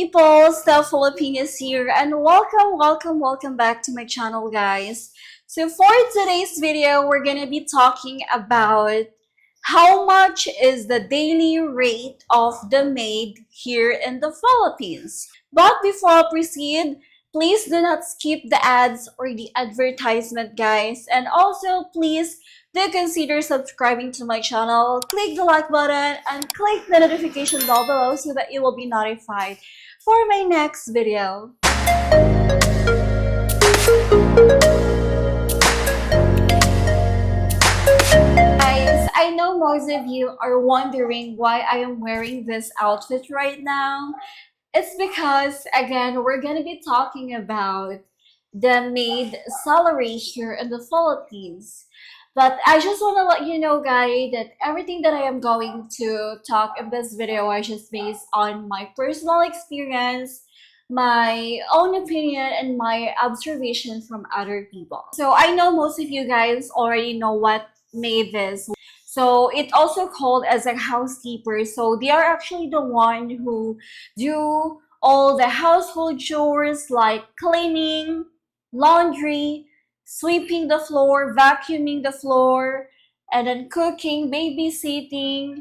people, Stephilipinas here, and welcome back to my channel, guys. So for today's video, we're gonna be talking about how much is the daily rate of the maid here in the Philippines. But before I proceed, please do not skip the ads or the advertisement, guys, and also please do consider subscribing to my channel, click the like button, and click the notification bell below so that you will be notified for my next video. Guys, I know most of you are wondering why I am wearing this outfit right now. It's because, again, we're gonna be talking about the maid salary here in the Philippines. But I just want to let you know, guys, that everything that I am going to talk in this video is just based on my personal experience, my own opinion, and my observation from other people. So I know most of you guys already know what maid is. So it also called as a housekeeper. So they are actually the one who do all the household chores like cleaning, laundry, sweeping the floor, vacuuming the floor, and then cooking, babysitting,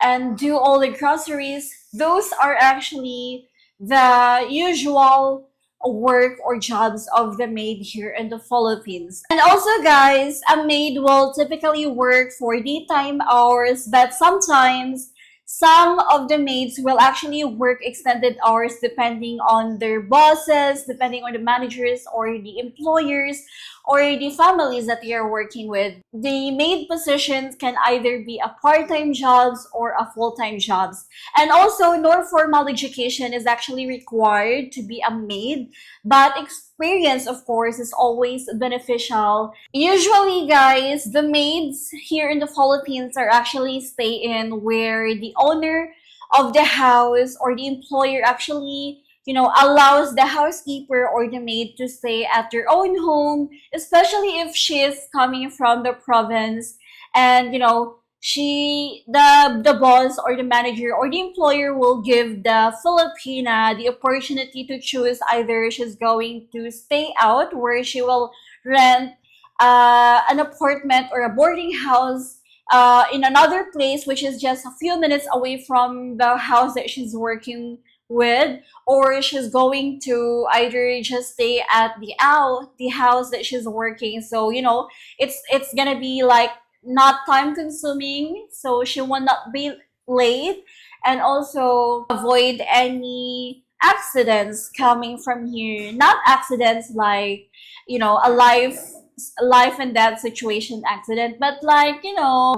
and do all the groceries. Those are actually the usual work or jobs of the maid here in the Philippines. And also, guys, a maid will typically work for daytime hours, but sometimes some of the maids will actually work extended hours depending on their bosses, depending on the managers or the employers or the families that they are working with. The maid positions can either be a part-time jobs or a full-time jobs. And also, no formal education is actually required to be a maid, but experience, of course, is always beneficial. Usually, guys, the maids here in the Philippines are actually stay in where the owner of the house or the employer actually allows the housekeeper or the maid to stay at their own home, especially if she is coming from the province and the boss or the manager or the employer will give the Filipina the opportunity to choose either she's going to stay out where she will rent an apartment or a boarding house in another place which is just a few minutes away from the house that she's working with, or she's going to either just stay at the house that she's working. So it's gonna be like not time consuming, so she will not be late and also avoid any accidents coming from here. Not accidents like a life and death situation accident, but like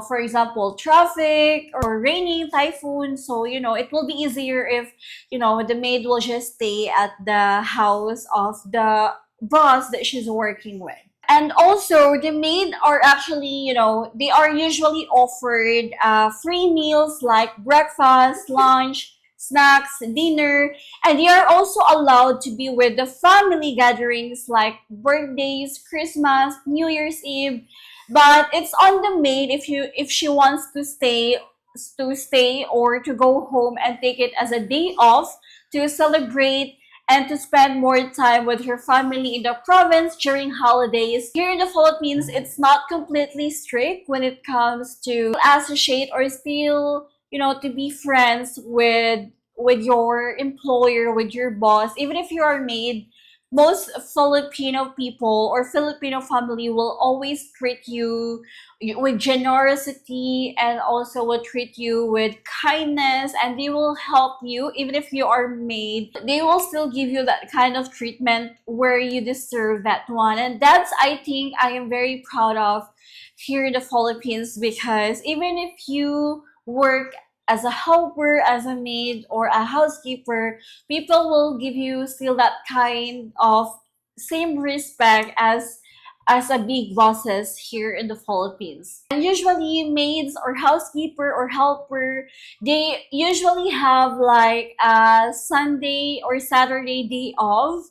for example traffic or raining, typhoon. So it will be easier if the maid will just stay at the house of the boss that she's working with. And also the maid are actually they are usually offered free meals like breakfast, lunch, snacks, dinner, and they are also allowed to be with the family gatherings like birthdays, Christmas, New Year's Eve. But it's on the maid if she wants to stay or to go home and take it as a day off to celebrate and to spend more time with her family in the province during holidays. Here in the Philippines, it's not completely strict when it comes to associate or still to be friends with your employer, with your boss. Even if you are maid, most Filipino people or Filipino family will always treat you with generosity and also will treat you with kindness, and they will help you. Even if you are maid, they will still give you that kind of treatment where you deserve that one. And that's, I think, I am very proud of here in the Philippines, because even if you work as a helper, as a maid, or a housekeeper, people will give you still that kind of same respect as a big bosses here in the Philippines. And usually maids or housekeeper or helper, they usually have like a Sunday or Saturday day off,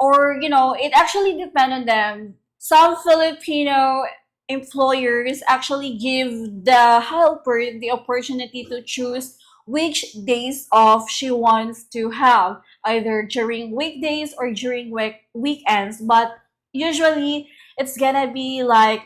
or it actually depends on them. Some Filipino employers actually give the helper the opportunity to choose which days off she wants to have. either during weekdays or during weekends, but usually it's gonna be like,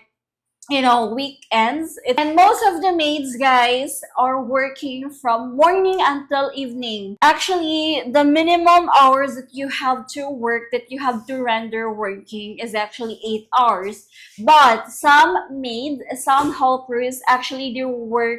weekends. And most of the maids, guys, are working from morning until evening. Actually, the minimum hours that you have to work, that you have to render working, is actually 8 hours. But some maids, some helpers, actually do work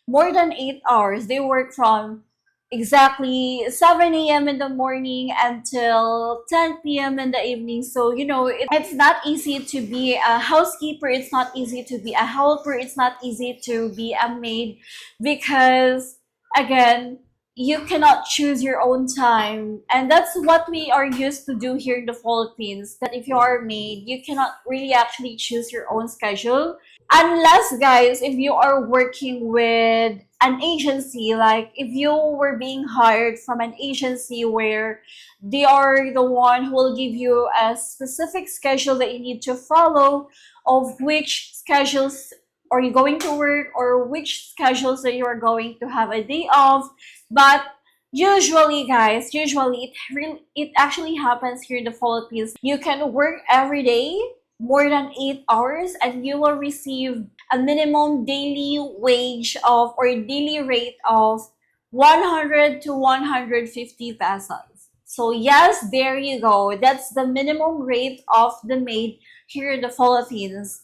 more than 8 hours. They work from exactly 7 a.m. in the morning until 10 p.m. in the evening. So, it's not easy to be a housekeeper. It's not easy to be a helper. It's not easy to be a maid because, again, you cannot choose your own time. And that's what we are used to do here in the Philippines, that if you are a maid, you cannot really actually choose your own schedule. Unless, guys, if you are working with an agency, like if you were being hired from an agency where they are the one who will give you a specific schedule that you need to follow, of which schedules are you going to work, or which schedules that you are going to have a day off. But usually, guys, it actually happens here in the Philippines. You can work every day more than 8 hours, and you will receive a minimum daily wage of, or daily rate of, 100 to 150 pesos. So yes, there you go. That's the minimum rate of the maid here in the Philippines,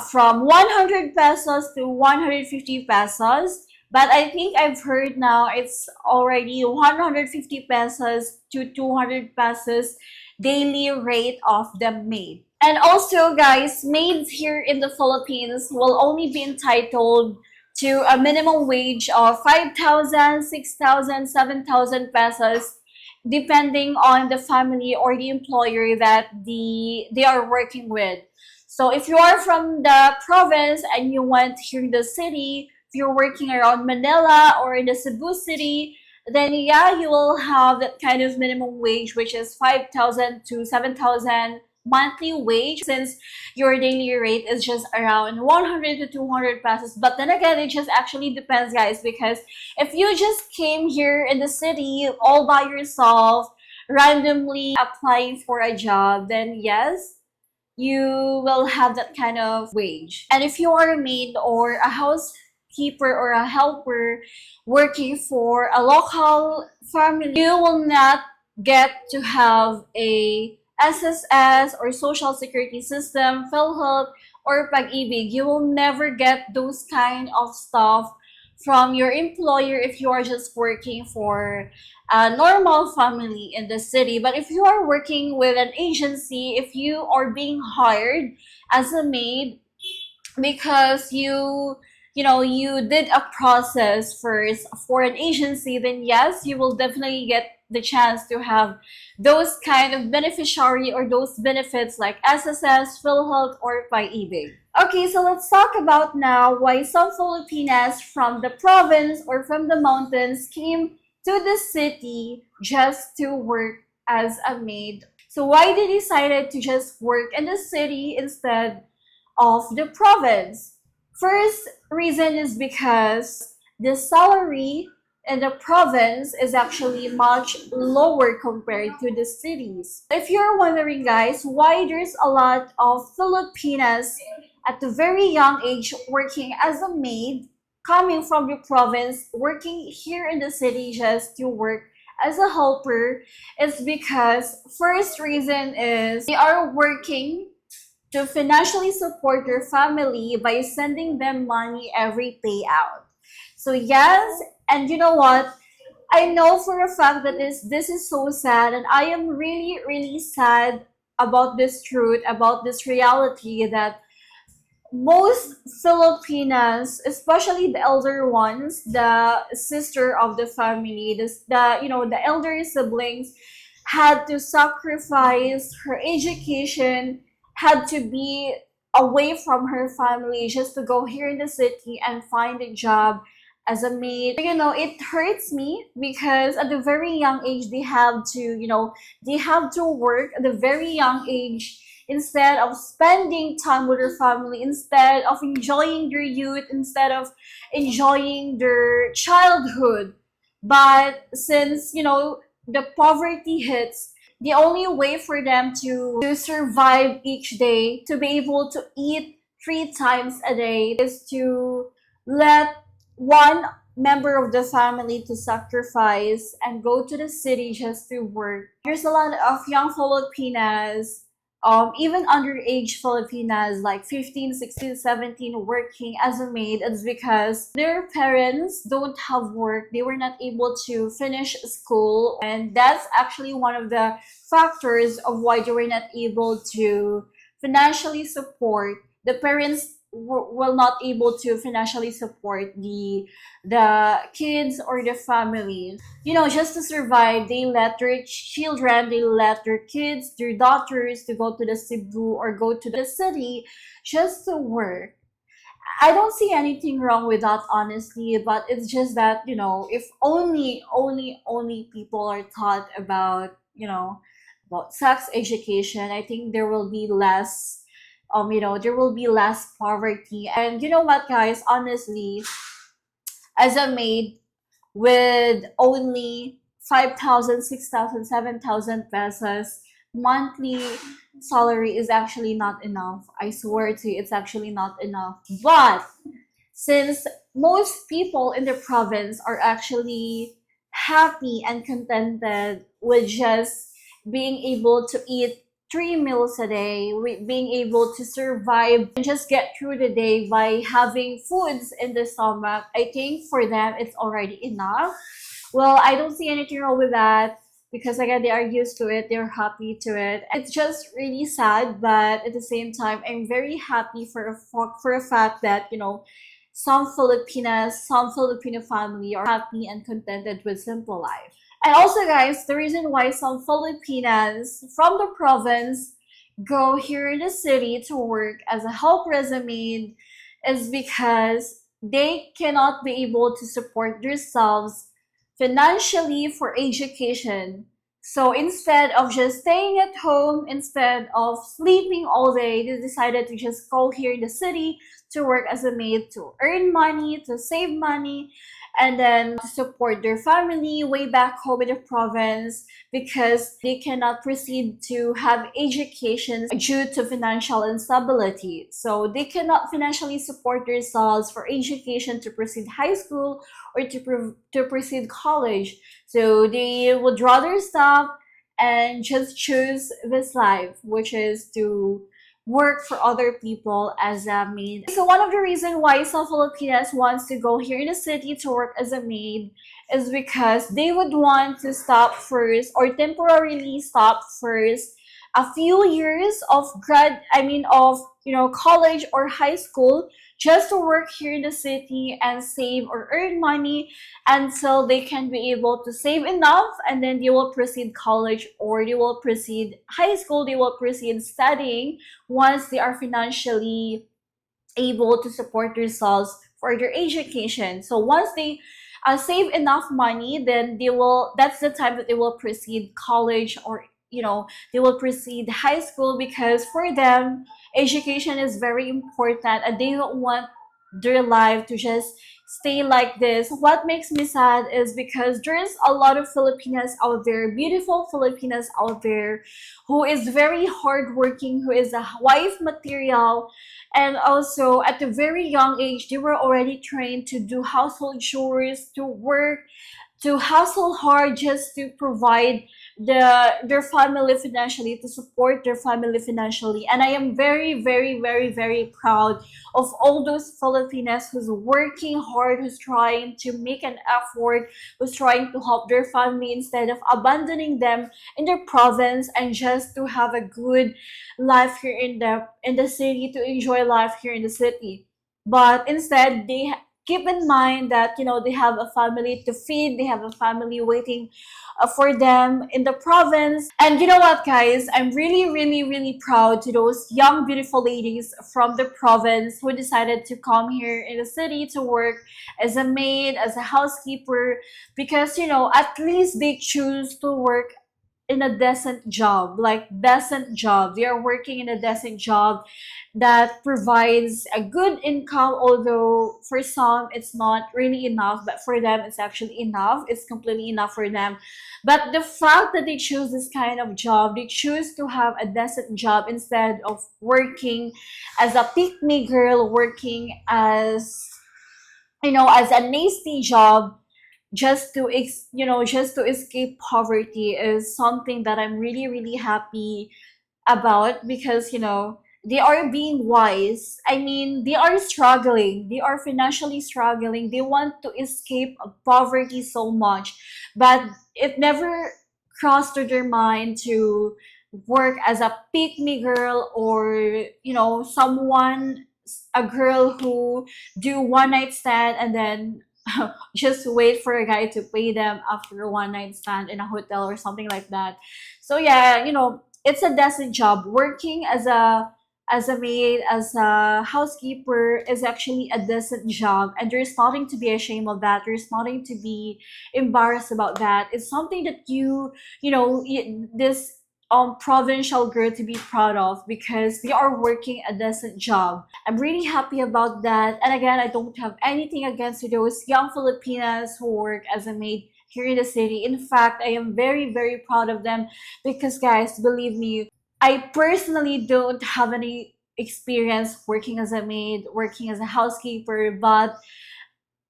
from 100 pesos to 150 pesos. But I think I've heard now it's already 150 pesos to 200 pesos daily rate of the maid. And also, guys, maids here in the Philippines will only be entitled to a minimum wage of 5,000, 6,000, 7,000 pesos, depending on the family or the employer that they are working with. So if you are from the province and you went here in the city, if you're working around Manila or in the Cebu city, then yeah, you will have that kind of minimum wage, which is 5,000 to 7,000 monthly wage, since your daily rate is just around 100 to 200 pesos. But then again, it just actually depends, guys, because if you just came here in the city all by yourself, randomly applying for a job, then yes, you will have that kind of wage. And if you are a maid or a housekeeper or a helper working for a local family, you will not get to have a SSS or Social Security System, PhilHealth, or Pag-ibig. You will never get those kind of stuff from your employer if you are just working for a normal family in the city. But if you are working with an agency, if you are being hired as a maid because you did a process first for an agency, then yes, you will definitely get the chance to have those kind of beneficiary or those benefits like SSS, PhilHealth, or Pag-ibig. Okay, so let's talk about now why some Filipinas from the province or from the mountains came to the city just to work as a maid. So why they decided to just work in the city instead of the province? First reason is because the salary in the province is actually much lower compared to the cities. If you're wondering, guys, why there's a lot of Filipinas at a very young age working as a maid, coming from the province, working here in the city just to work as a helper, it's because first reason is they are working to financially support their family by sending them money every payout. So yes, and you know what? I know for a fact that this is so sad, and I am really, really sad about this truth, about this reality, that most Filipinas, especially the elder ones, the sister of the family, the elder siblings, had to sacrifice her education, had to be away from her family just to go here in the city and find a job as a maid. It hurts me because at a very young age they have to work at a very young age instead of spending time with their family, instead of enjoying their youth, instead of enjoying their childhood. But since the poverty hits, the only way for them to survive each day, to be able to eat 3 times a day, is to let one member of the family to sacrifice and go to the city just to work. There's a lot of young Filipinas, even underage Filipinas, like 15, 16, 17, working as a maid. It's because their parents don't have work. They were not able to finish school. And that's actually one of the factors of why they were not able to financially support. The parents were not able to financially support the kids or the family. You know, just to survive, they let their children, they let their kids, their daughters to go to the Cebu or go to the city just to work. I don't see anything wrong with that, honestly, but it's just that, you know, if only people are taught about, you know, about sex education, I think there will be less, there will be less poverty. And you know what, guys, honestly, as a maid, with only 5,000, 6,000, 7,000 pesos monthly salary is actually not enough. I swear to you, it's actually not enough. But since most people in the province are actually happy and contented with just being able to eat 3 meals a day, with being able to survive and just get through the day by having foods in the stomach, I think for them it's already enough. Well, I don't see anything wrong with that because again they are used to it, they're happy to it. It's just really sad, but at the same time, I'm very happy for a fact that some Filipinas, some Filipino family are happy and contented with simple life. And also, guys, the reason why some Filipinas from the province go here in the city to work as a helper as a maid is because they cannot be able to support themselves financially for education. So instead of just staying at home, instead of sleeping all day, they decided to just go here in the city to work as a maid to earn money, to save money, and then to support their family way back home in the province because they cannot proceed to have education due to financial instability. So they cannot financially support themselves for education to proceed high school or to proceed college. So they would rather stop and just choose this life, which is to work for other people as a maid. So one of the reasons why some Filipinas wants to go here in the city to work as a maid is because they would want to stop first or temporarily stop first a few years of college or high school just to work here in the city and save or earn money until they can be able to save enough, and then they will proceed college or they will proceed high school, they will proceed studying once they are financially able to support themselves for their education. So once they save enough money, then that's the time that they will proceed college or they will proceed high school, because for them education is very important and they don't want their life to just stay like this. What makes me sad is because there's a lot of Filipinas out there, beautiful Filipinas out there, who is very hardworking, who is a wife material, and also at a very young age they were already trained to do household chores, to work, to hustle hard just to provide their family financially, to support their family financially. And I am very, very, very, very proud of all those Filipinas who's working hard, who's trying to make an effort, who's trying to help their family instead of abandoning them in their province and just to have a good life here in the city, to enjoy life here in the city. But instead they keep in mind that they have a family to feed, they have a family waiting for them in the province. And you know what, guys, I'm really, really, really proud to those young beautiful ladies from the province who decided to come here in the city to work as a maid, as a housekeeper, because at least they choose to work in a decent job, like decent job. They are working in a decent job that provides a good income, although for some it's not really enough, but for them it's actually enough. It's completely enough for them. But the fact that they choose this kind of job, they choose to have a decent job instead of working as a pick me girl, working as, as a nasty job, just to just to escape poverty, is something that I'm really really happy about, because they are being wise. I mean, they are struggling, they are financially struggling, they want to escape poverty so much, but it never crossed to their mind to work as a pick me girl, or someone, a girl who do one night stand and then just wait for a guy to pay them after a one night stand in a hotel or something like that. So yeah, it's a decent job. Working as a maid, as a housekeeper is actually a decent job, and there's nothing to be ashamed of that. There's nothing to be embarrassed about that. It's something that this provincial girl to be proud of, because they are working a decent job. I'm really happy about that. And again, I don't have anything against those young Filipinas who work as a maid here in the city. In fact, I am very, very proud of them, because guys, believe me, I personally don't have any experience working as a maid, working as a housekeeper, but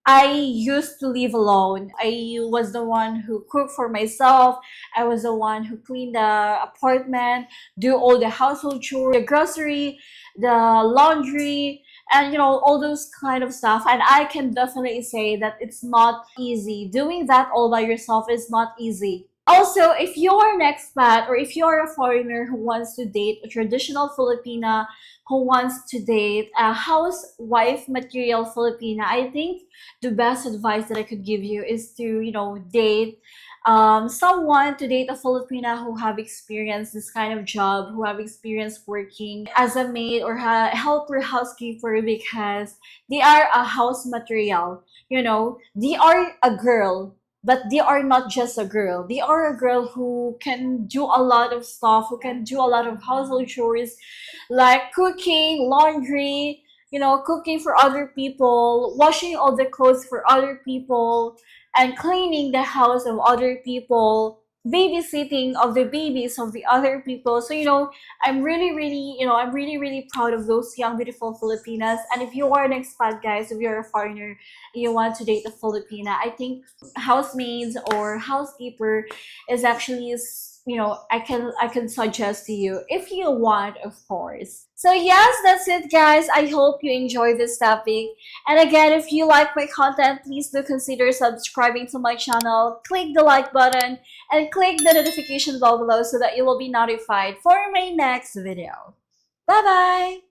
I used to live alone. I was the one who cooked for myself. I was the one who cleaned the apartment, do all the household chores, the grocery, the laundry, and all those kind of stuff. And I can definitely say that it's not easy. Doing that all by yourself is not easy. Also, if you are an expat, or if you are a foreigner who wants to date a traditional Filipina, who wants to date a housewife material Filipina, I think the best advice that I could give you is to, date someone, to date a Filipina who have experienced this kind of job, who have experience working as a maid or helper housekeeper, because they are a house material. They are a girl, but they are not just a girl. They are a girl who can do a lot of stuff, who can do a lot of household chores, like cooking, laundry, cooking for other people, washing all the clothes for other people, and cleaning the house of other people, babysitting of the babies of the other people. So, I'm really, really, I'm really, really proud of those young, beautiful Filipinas. And if you are an expat, guys, if you're a foreigner and you want to date a Filipina, I think housemaids or housekeeper is actually, I can suggest to you if you want, of course. So yes, that's it, guys. I hope you enjoy this topic. And again, if you like my content, please do consider subscribing to my channel. Click the like button and click the notification bell below so that you will be notified for my next video. Bye bye.